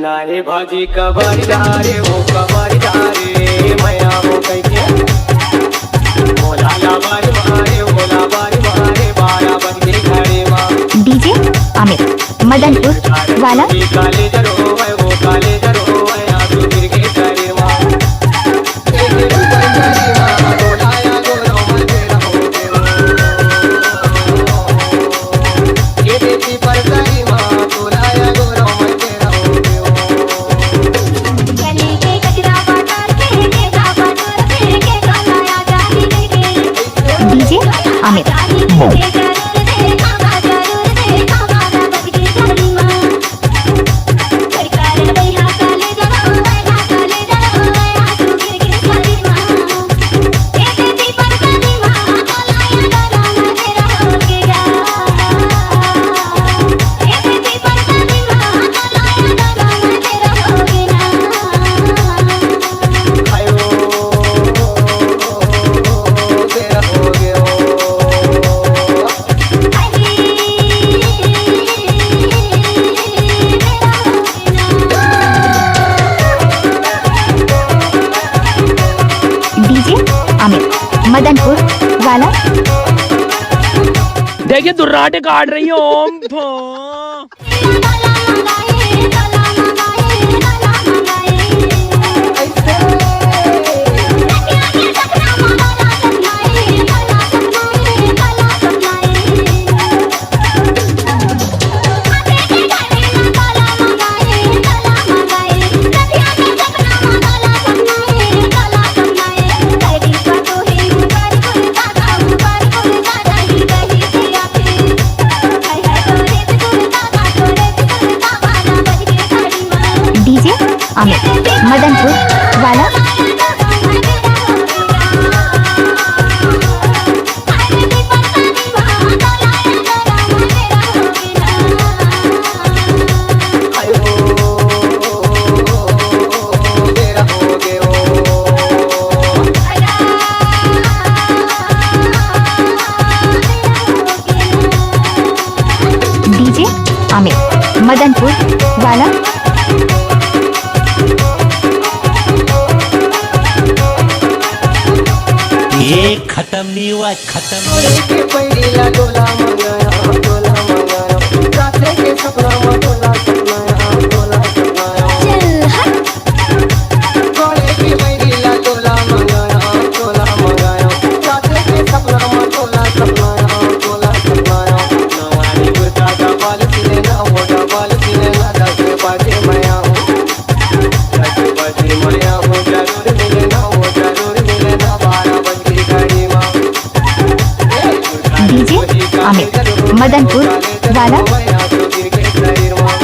नारे भाजी कबारी डारे वो कबारी डारे मैया वो कैसे बोला लाबारी मारे बारा बन के खड़े माँ डीजे अमित मदनपुर वाला काले जरो है वो काले जरो है आंसू गिर के खड़े माँ डीजे अमित अमित मदनपुर वाला देखिए दुर्राटे काट रही है ओम डीजे अमित मदनपुर वाला डीजे अमित मदनपुर वाला ये खत्म नहीं हुआ खत्म के पहिला डोला मंगाया रात्रि के सपना में डोला सपनाया गोले के पहिला डोला मंगाया रात्रि के सपना में डोला सपनाया नवानी गुरता का बाल सिले ना मोटा बाल सिले ना दस बाजे मैं आऊं दस बाजे मैं आऊं जरूर मिले ना वो जरूर मिले ना 12 बज के खड़ी माँ डीजे अमित मदनपुर वाला आंसू गिर के शरीर माँ